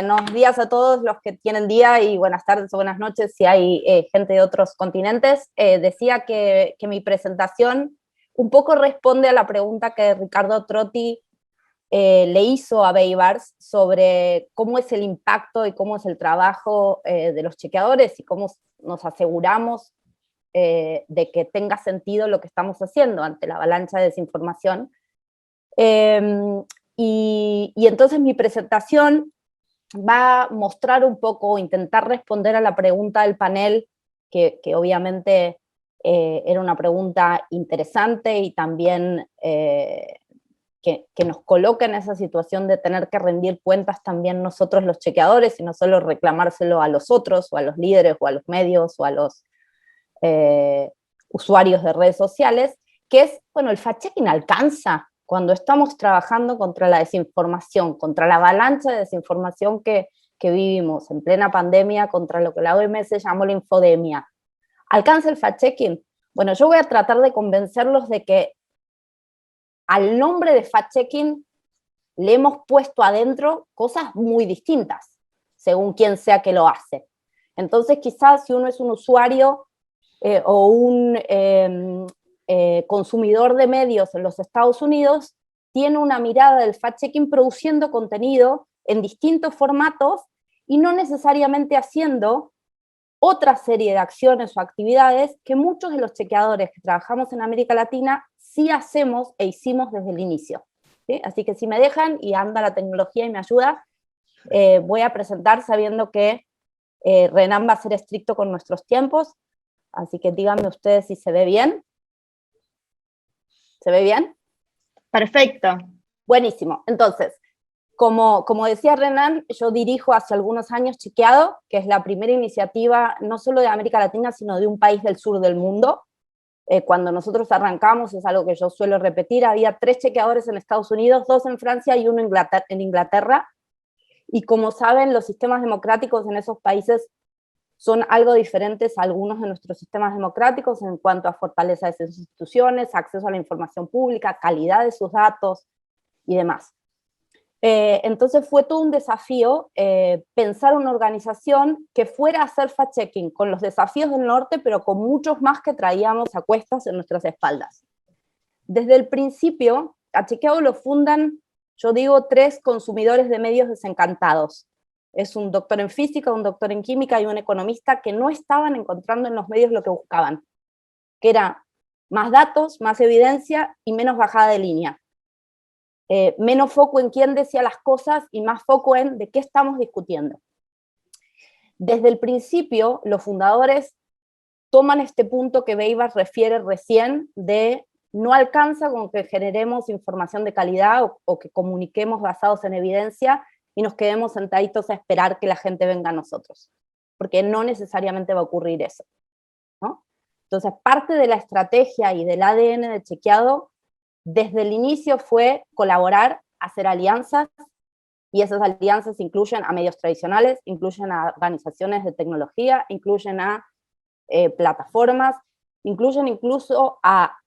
buenos días a todos los que tienen día y buenas tardes o buenas noches si hay gente de otros continentes. Decía que mi presentación un poco responde a la pregunta que Ricardo Trotti le hizo a Baibars sobre cómo es el impacto y cómo es el trabajo de los chequeadores y cómo nos aseguramos de que tenga sentido lo que estamos haciendo ante la avalancha de desinformación. Y entonces mi presentación va a mostrar un poco, intentar responder a la pregunta del panel, que obviamente era una pregunta interesante y también que nos coloca en esa situación de tener que rendir cuentas también nosotros los chequeadores y no solo reclamárselo a los otros o a los líderes o a los medios o a los usuarios de redes sociales, que es, bueno, el fact-checking alcanza cuando estamos trabajando contra la desinformación, contra la avalancha de desinformación que vivimos en plena pandemia, contra lo que la OMS llamó la infodemia. ¿Alcanza el fact-checking? Bueno, yo voy a tratar de convencerlos de que al nombre de fact-checking le hemos puesto adentro cosas muy distintas, según quien sea que lo hace. Entonces, quizás si uno es un usuario o un consumidor de medios en los Estados Unidos, tiene una mirada del fact-checking produciendo contenido en distintos formatos y no necesariamente haciendo otra serie de acciones o actividades que muchos de los chequeadores que trabajamos en América Latina sí hacemos e hicimos desde el inicio. ¿Sí? Así que si me dejan y anda la tecnología y me ayuda, voy a presentar sabiendo que Renan va a ser estricto con nuestros tiempos, así que díganme ustedes si se ve bien. ¿Se ve bien? Perfecto. Buenísimo. Entonces, como decía Renan, yo dirijo hace algunos años Chequeado, que es la primera iniciativa no solo de América Latina, sino de un país del sur del mundo. Cuando nosotros arrancamos, es algo que yo suelo repetir, había 3 chequeadores en Estados Unidos, 2 en Francia y 1 en Inglaterra. Y como saben, los sistemas democráticos en esos países son algo diferentes a algunos de nuestros sistemas democráticos en cuanto a fortaleza de sus instituciones, acceso a la información pública, calidad de sus datos y demás. Entonces fue todo un desafío pensar una organización que fuera a hacer fact-checking con los desafíos del norte, pero con muchos más que traíamos a cuestas en nuestras espaldas. Desde el principio, a Chequeado lo fundan, yo digo, 3 consumidores de medios desencantados. Es un doctor en física, un doctor en química y un economista que no estaban encontrando en los medios lo que buscaban, que era más datos, más evidencia y menos bajada de línea. Menos foco en quién decía las cosas y más foco en de qué estamos discutiendo. Desde el principio, los fundadores toman este punto que Baibars refiere recién de no alcanza con que generemos información de calidad o que comuniquemos basados en evidencia y nos quedemos sentaditos a esperar que la gente venga a nosotros, porque no necesariamente va a ocurrir eso, ¿no? Entonces, parte de la estrategia y del ADN de Chequeado desde el inicio fue colaborar, hacer alianzas, y esas alianzas incluyen a medios tradicionales, incluyen a organizaciones de tecnología, incluyen a plataformas, incluyen incluso a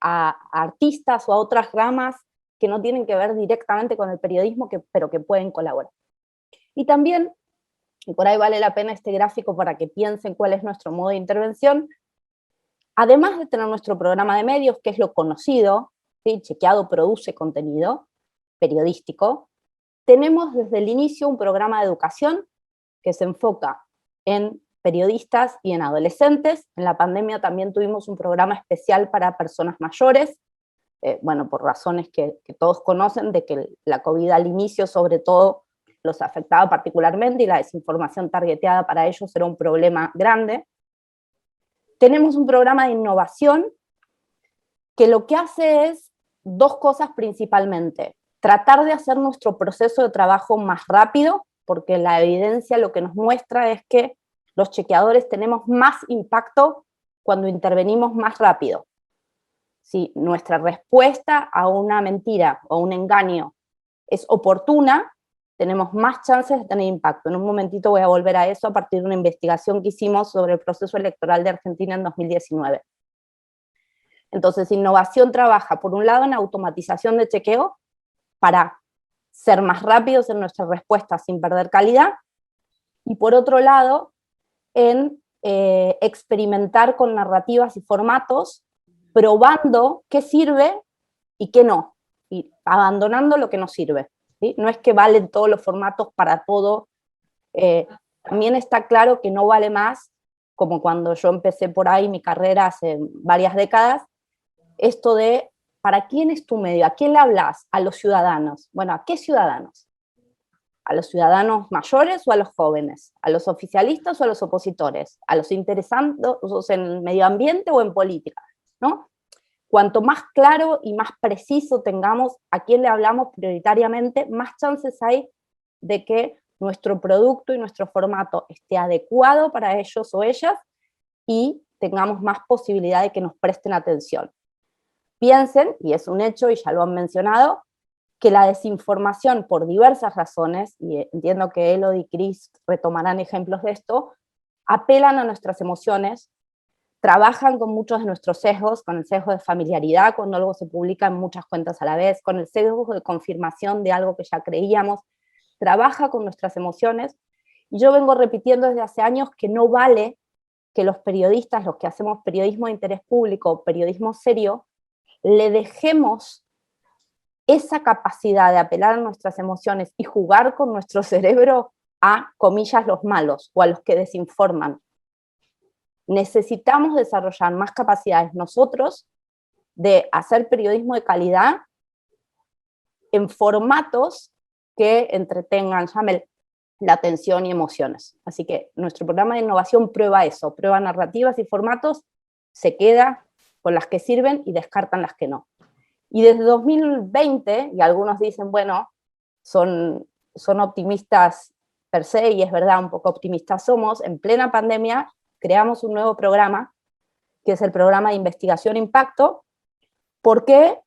artistas o a otras ramas que no tienen que ver directamente con el periodismo, pero que pueden colaborar. Y también, y por ahí vale la pena este gráfico para que piensen cuál es nuestro modo de intervención, además de tener nuestro programa de medios, que es lo conocido, ¿sí? Chequeado produce contenido periodístico, tenemos desde el inicio un programa de educación que se enfoca en periodistas y en adolescentes. En la pandemia también tuvimos un programa especial para personas mayores, bueno, por razones que todos conocen, de que la COVID al inicio sobre todo los afectaba particularmente y la desinformación targeteada para ellos era un problema grande. Tenemos un programa de innovación que lo que hace es 2 cosas principalmente. Tratar de hacer nuestro proceso de trabajo más rápido, porque la evidencia lo que nos muestra es que los chequeadores tenemos más impacto cuando intervenimos más rápido. Si nuestra respuesta a una mentira o un engaño es oportuna, tenemos más chances de tener impacto. En un momentito voy a volver a eso a partir de una investigación que hicimos sobre el proceso electoral de Argentina en 2019. Entonces, innovación trabaja, por un lado, en automatización de chequeo para ser más rápidos en nuestra respuesta sin perder calidad, y por otro lado, en experimentar con narrativas y formatos, probando qué sirve y qué no, y abandonando lo que no sirve, ¿sí? No es que valen todos los formatos para todo, también está claro que no vale más, como cuando yo empecé por ahí mi carrera hace varias décadas, esto de, ¿para quién es tu medio? ¿A quién le hablas? A los ciudadanos. Bueno, ¿a qué ciudadanos? ¿A los ciudadanos mayores o a los jóvenes? ¿A los oficialistas o a los opositores? ¿A los interesados en medio ambiente o en política? ¿No? Cuanto más claro y más preciso tengamos a quién le hablamos prioritariamente, más chances hay de que nuestro producto y nuestro formato esté adecuado para ellos o ellas y tengamos más posibilidad de que nos presten atención. Piensen, y es un hecho y ya lo han mencionado, que la desinformación por diversas razones, y entiendo que Elodie y Chris retomarán ejemplos de esto, apelan a nuestras emociones, trabajan con muchos de nuestros sesgos, con el sesgo de familiaridad, cuando algo se publica en muchas cuentas a la vez, con el sesgo de confirmación de algo que ya creíamos, trabaja con nuestras emociones, y yo vengo repitiendo desde hace años que no vale que los periodistas, los que hacemos periodismo de interés público, periodismo serio, le dejemos esa capacidad de apelar a nuestras emociones y jugar con nuestro cerebro a, comillas, los malos o a los que desinforman. Necesitamos desarrollar más capacidades nosotros de hacer periodismo de calidad en formatos que entretengan, llamen la atención y emociones. Así que nuestro programa de innovación prueba eso, prueba narrativas y formatos, se queda con las que sirven y descartan las que no. Y desde 2020, y algunos dicen, bueno, son optimistas per se, y es verdad, un poco optimistas somos, en plena pandemia creamos un nuevo programa, que es el programa de investigación impacto, porque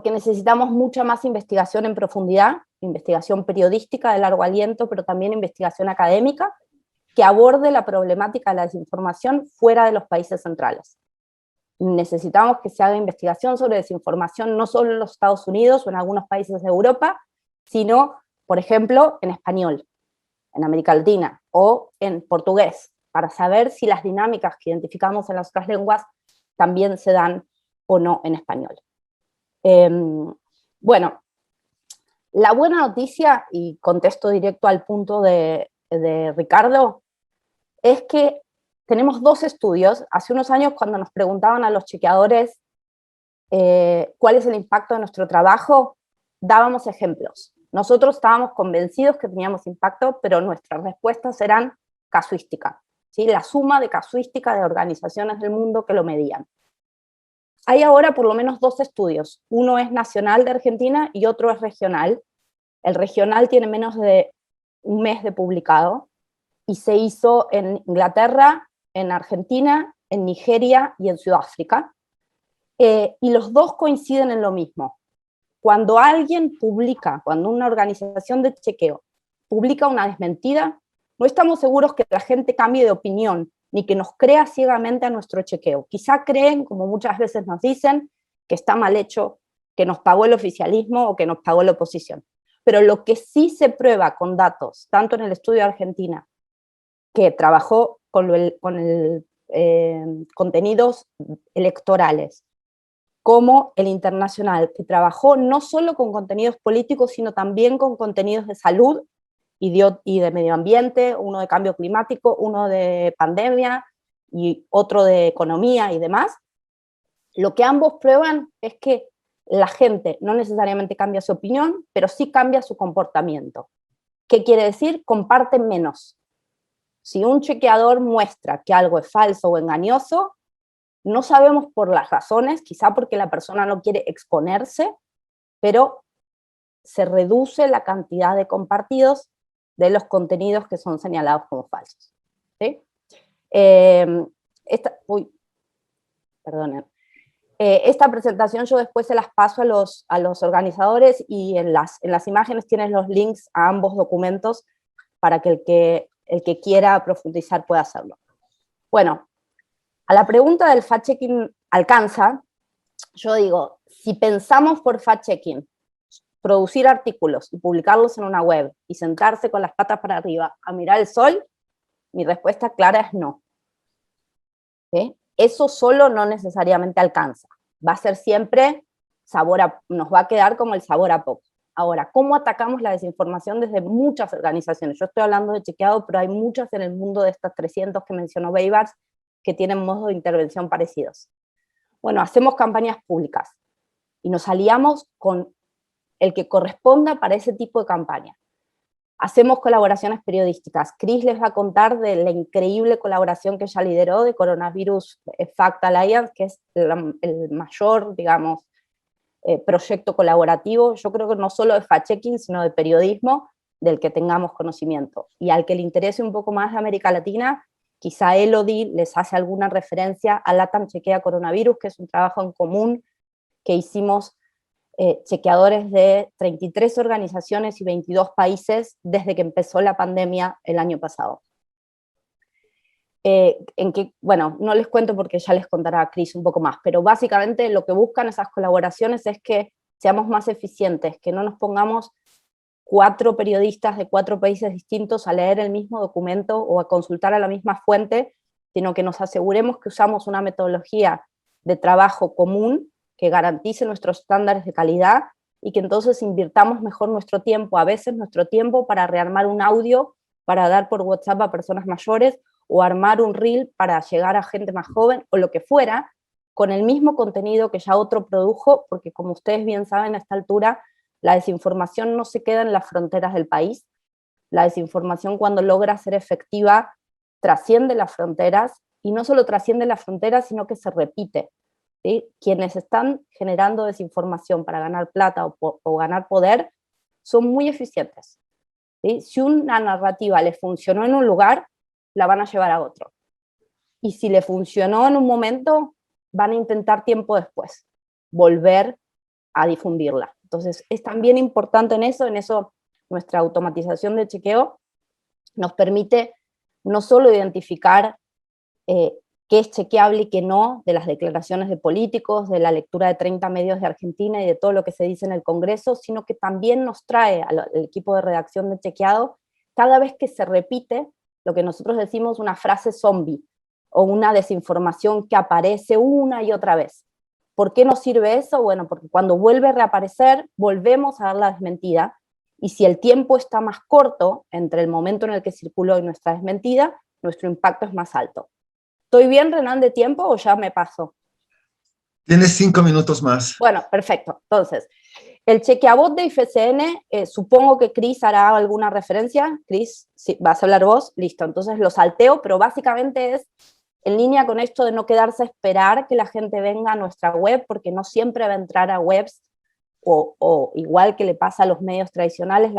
necesitamos mucha más investigación en profundidad, investigación periodística de largo aliento, pero también investigación académica, que aborde la problemática de la desinformación fuera de los países centrales. Necesitamos que se haga investigación sobre desinformación no solo en los Estados Unidos o en algunos países de Europa, sino, por ejemplo, en español, en América Latina, o en portugués, para saber si las dinámicas que identificamos en las otras lenguas también se dan o no en español. Bueno, la buena noticia, y contesto directo al punto de Ricardo, es que tenemos dos estudios. Hace unos años, cuando nos preguntaban a los chequeadores cuál es el impacto de nuestro trabajo, dábamos ejemplos. Nosotros estábamos convencidos que teníamos impacto, pero nuestras respuestas eran casuística, ¿sí? La suma de casuística de organizaciones del mundo que lo medían. Hay ahora por lo menos dos estudios. Uno es nacional de Argentina y otro es regional. El regional tiene menos de un mes de publicado y se hizo en Inglaterra, en Argentina, en Nigeria y en Sudáfrica. Y los dos coinciden en lo mismo. Cuando alguien publica, cuando una organización de chequeo publica una desmentida, no estamos seguros que la gente cambie de opinión, ni que nos crea ciegamente a nuestro chequeo. Quizá creen, como muchas veces nos dicen, que está mal hecho, que nos pagó el oficialismo o que nos pagó la oposición. Pero lo que sí se prueba con datos, tanto en el estudio de Argentina, que trabajó con contenidos electorales, como el internacional, que trabajó no solo con contenidos políticos, sino también con contenidos de salud y de medio ambiente, uno de cambio climático, uno de pandemia y otro de economía y demás. Lo que ambos prueban es que la gente no necesariamente cambia su opinión, pero sí cambia su comportamiento. ¿Qué quiere decir? Comparten menos. Si un chequeador muestra que algo es falso o engañoso, no sabemos por las razones, quizá porque la persona no quiere exponerse, pero se reduce la cantidad de compartidos de los contenidos que son señalados como falsos. ¿Sí? Esta presentación yo después se las paso a los organizadores y en las imágenes tienen los links a ambos documentos para que el que quiera profundizar pueda hacerlo. Bueno, a la pregunta del fact-checking alcanza, yo digo, si pensamos por fact-checking producir artículos y publicarlos en una web y sentarse con las patas para arriba a mirar el sol, mi respuesta clara es no. ¿Sí? Eso solo no necesariamente alcanza. Va a ser siempre nos va a quedar como el sabor a poco. Ahora, ¿cómo atacamos la desinformación desde muchas organizaciones? Yo estoy hablando de Chequeado, pero hay muchas en el mundo de estas 300 que mencionó Baibars que tienen modos de intervención parecidos. Bueno, hacemos campañas públicas y nos aliamos con el que corresponda para ese tipo de campaña. Hacemos colaboraciones periodísticas. Cris les va a contar de la increíble colaboración que ella lideró de Coronavirus Fact Alliance, que es el mayor, digamos, proyecto colaborativo, yo creo que no solo de fact-checking, sino de periodismo, del que tengamos conocimiento. Y al que le interese un poco más de América Latina, quizá Elodie les hace alguna referencia a LATAM Chequea Coronavirus, que es un trabajo en común que hicimos chequeadores de 33 organizaciones y 22 países desde que empezó la pandemia el año pasado. Bueno, no les cuento porque ya les contará Cris un poco más, pero básicamente lo que buscan esas colaboraciones es que seamos más eficientes, que no nos pongamos 4 periodistas de 4 países distintos a leer el mismo documento o a consultar a la misma fuente, sino que nos aseguremos que usamos una metodología de trabajo común que garantice nuestros estándares de calidad y que entonces invirtamos mejor nuestro tiempo, a veces nuestro tiempo para rearmar un audio, para dar por WhatsApp a personas mayores, o armar un reel para llegar a gente más joven, o lo que fuera, con el mismo contenido que ya otro produjo, porque como ustedes bien saben a esta altura, la desinformación no se queda en las fronteras del país. La desinformación, cuando logra ser efectiva, trasciende las fronteras, y no solo trasciende las fronteras, sino que se repite. ¿Sí? Quienes están generando desinformación para ganar plata o ganar poder son muy eficientes. ¿Sí? Si una narrativa les funcionó en un lugar, la van a llevar a otro. Y si le funcionó en un momento, van a intentar tiempo después volver a difundirla. Entonces, es también importante en eso nuestra automatización de chequeo nos permite no solo identificar qué es chequeable y qué no, de las declaraciones de políticos, de la lectura de 30 medios de Argentina y de todo lo que se dice en el Congreso, sino que también nos trae al equipo de redacción de Chequeado, cada vez que se repite lo que nosotros decimos una frase zombie, o una desinformación que aparece una y otra vez. ¿Por qué nos sirve eso? Bueno, porque cuando vuelve a reaparecer, volvemos a dar la desmentida, y si el tiempo está más corto entre el momento en el que circuló y nuestra desmentida, nuestro impacto es más alto. ¿Estoy bien, Renan, de tiempo o ya me paso? Tienes 5 minutos más. Bueno, perfecto. Entonces, el chequeabot de IFCN, supongo que Cris hará alguna referencia. Cris, si vas a hablar vos, listo. Entonces lo salteo, pero básicamente es en línea con esto de no quedarse a esperar que la gente venga a nuestra web, porque no siempre va a entrar a webs, o igual que le pasa a los medios tradicionales,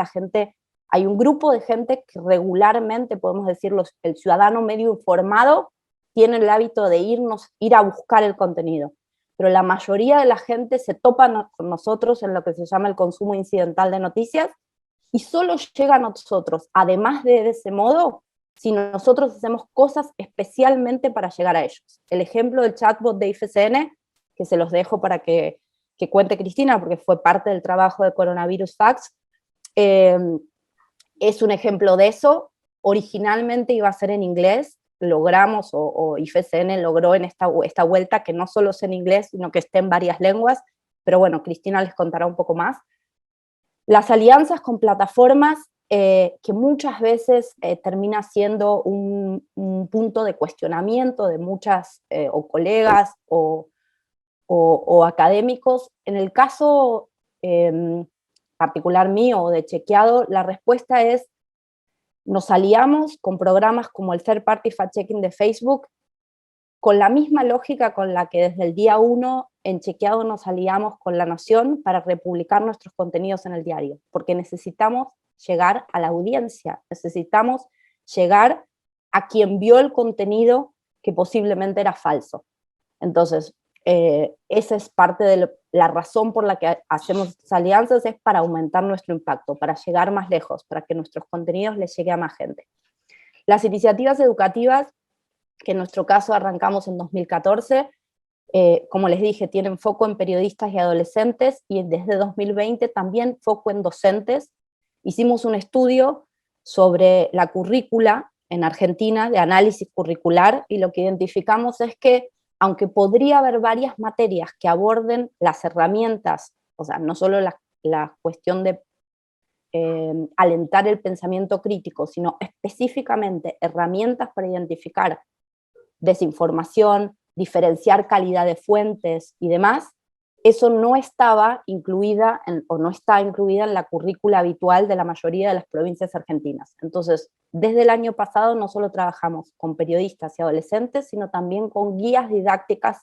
hay un grupo de gente que regularmente, podemos decirlo, el ciudadano medio informado, tiene el hábito de ir a buscar el contenido. Pero la mayoría de la gente se topa con nosotros en lo que se llama el consumo incidental de noticias, y solo llega a nosotros, además de ese modo, si nosotros hacemos cosas especialmente para llegar a ellos. El ejemplo del chatbot de IFCN, que se los dejo para que cuente Cristina, porque fue parte del trabajo de Coronavirus Facts, es un ejemplo de eso. Originalmente iba a ser en inglés, logramos, o IFCN logró en esta vuelta que no solo sea en inglés, sino que esté en varias lenguas, pero bueno, Cristina les contará un poco más. Las alianzas con plataformas, que muchas veces termina siendo un punto de cuestionamiento de muchas o colegas o académicos. En el caso particular mío o de Chequeado, la respuesta es: nos aliamos con programas como el Third Party Fact Checking de Facebook, con la misma lógica con la que desde el día 1 en Chequeado nos aliamos con La Nación para republicar nuestros contenidos en el diario, porque necesitamos llegar a la audiencia, necesitamos llegar a quien vio el contenido que posiblemente era falso. Entonces, esa es parte de la razón por la que hacemos estas alianzas, es para aumentar nuestro impacto, para llegar más lejos, para que nuestros contenidos les llegue a más gente. Las iniciativas educativas, que en nuestro caso arrancamos en 2014, Como les dije, tienen foco en periodistas y adolescentes, y desde 2020 también foco en docentes. Hicimos un estudio sobre la currícula en Argentina, de análisis curricular, y lo que identificamos es que, aunque podría haber varias materias que aborden las herramientas, o sea, no solo la cuestión de alentar el pensamiento crítico, sino específicamente herramientas para identificar desinformación, diferenciar calidad de fuentes y demás, eso no estaba incluida o no está incluida en la currícula habitual de la mayoría de las provincias argentinas. Entonces, desde el año pasado no solo trabajamos con periodistas y adolescentes, sino también con guías didácticas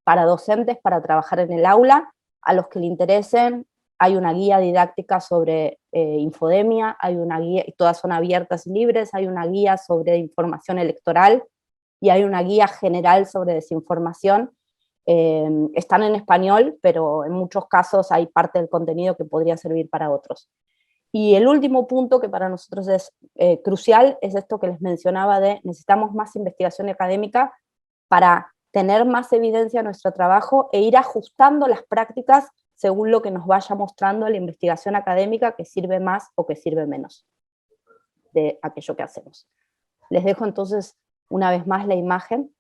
para docentes para trabajar en el aula. A los que le interesen, hay una guía didáctica sobre infodemia, hay una guía, y todas son abiertas y libres, hay una guía sobre información electoral y hay una guía general sobre desinformación. Están en español, pero en muchos casos hay parte del contenido que podría servir para otros. Y el último punto que para nosotros es crucial es esto que les mencionaba de necesitamos más investigación académica para tener más evidencia en nuestro trabajo e ir ajustando las prácticas según lo que nos vaya mostrando la investigación académica, que sirve más o que sirve menos de aquello que hacemos. Les dejo entonces una vez más la imagen: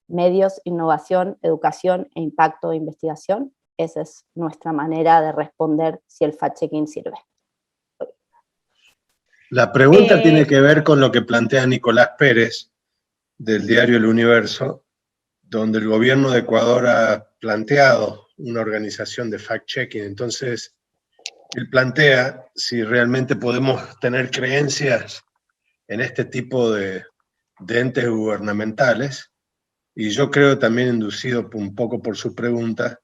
medios, innovación, educación e impacto de investigación. Esa es nuestra manera de responder si el fact-checking sirve. La pregunta tiene que ver con lo que plantea Nicolás Pérez, del diario El Universo, donde el gobierno de Ecuador ha planteado una organización de fact-checking. Entonces, él plantea si realmente podemos tener creencias en este tipo de entes gubernamentales, y yo creo también, inducido un poco por su pregunta,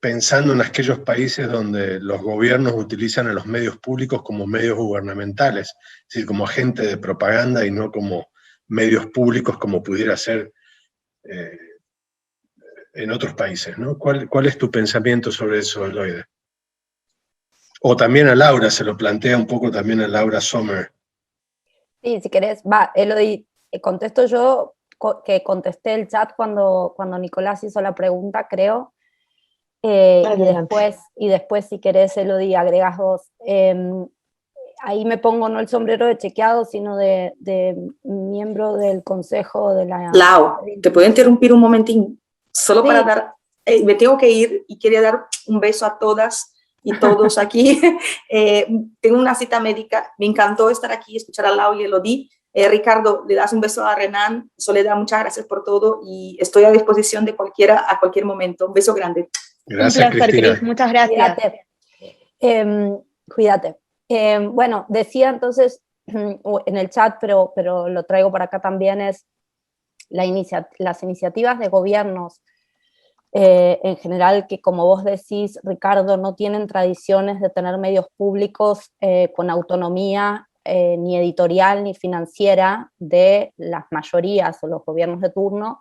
pensando en aquellos países donde los gobiernos utilizan a los medios públicos como medios gubernamentales, es decir, como agente de propaganda y no como medios públicos como pudiera ser en otros países, ¿no? ¿Cuál es tu pensamiento sobre eso, Eloide? O también a Laura, se lo plantea un poco también a Laura Sommer. Sí, si querés, Elodie, contesto yo, que contesté el chat cuando Nicolás hizo la pregunta, creo. Y después, si querés, Elodie, agregás vos. Ahí me pongo no el sombrero de chequeado, sino de miembro del consejo de la... Lau, ¿te puedo interrumpir un momentín? Solo sí. Para dar... me tengo que ir y quería dar un beso a todas y todos aquí. Tengo una cita médica. Me encantó estar aquí, escuchar a Lau y Elodie. Ricardo, le das un beso a Renan. Soledad, muchas gracias por todo y estoy a disposición de cualquiera a cualquier momento. Un beso grande. Gracias, un placer, Cris. Muchas gracias. Cuídate. Bueno, decía entonces en el chat, pero lo traigo para acá también, es las iniciativas de gobiernos en general, que como vos decís, Ricardo, no tienen tradiciones de tener medios públicos con autonomía ni editorial ni financiera de las mayorías o los gobiernos de turno.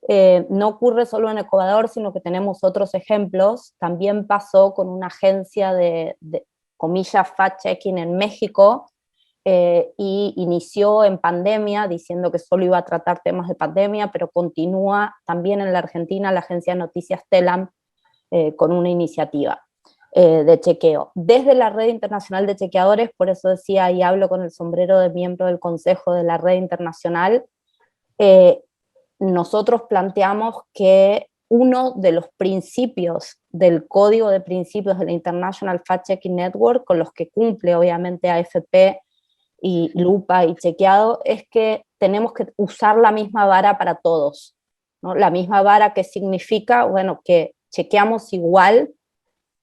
No ocurre solo en Ecuador, sino que tenemos otros ejemplos. También pasó con una agencia de comillas fact-checking en México, y inició en pandemia diciendo que solo iba a tratar temas de pandemia, pero continúa también en la Argentina la agencia de noticias Telam con una iniciativa de chequeo. Desde la Red Internacional de Chequeadores, por eso decía y hablo con el sombrero de miembro del Consejo de la Red Internacional, nosotros planteamos que uno de los principios del código de principios de la International Fact-Checking Network, con los que cumple obviamente AFP y Lupa y Chequeado, es que tenemos que usar la misma vara para todos, ¿no? La misma vara, que significa, bueno, que chequeamos igual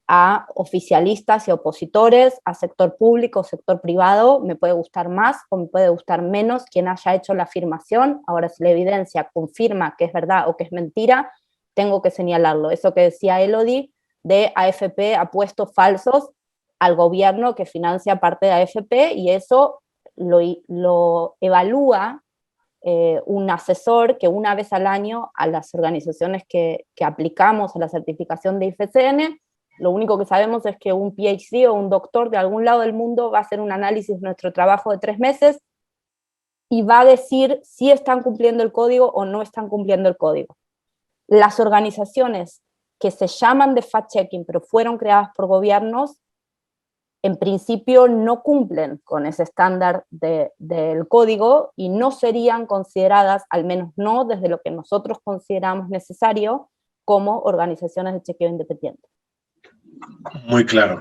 a oficialistas y opositores, a sector público, sector privado. Me puede gustar más o me puede gustar menos quien haya hecho la afirmación. Ahora, si la evidencia confirma que es verdad o que es mentira, tengo que señalarlo. Eso que decía Elodie, de AFP ha puesto falsos al gobierno que financia parte de AFP, y eso lo evalúa un asesor que una vez al año a las organizaciones que aplicamos a la certificación de IFCN, lo único que sabemos es que un PhD o un doctor de algún lado del mundo va a hacer un análisis de nuestro trabajo de 3 meses y va a decir si están cumpliendo el código o no están cumpliendo el código. Las organizaciones que se llaman de fact-checking, pero fueron creadas por gobiernos, en principio no cumplen con ese estándar del código y no serían consideradas, al menos no desde lo que nosotros consideramos necesario, como organizaciones de chequeo independiente. Muy claro.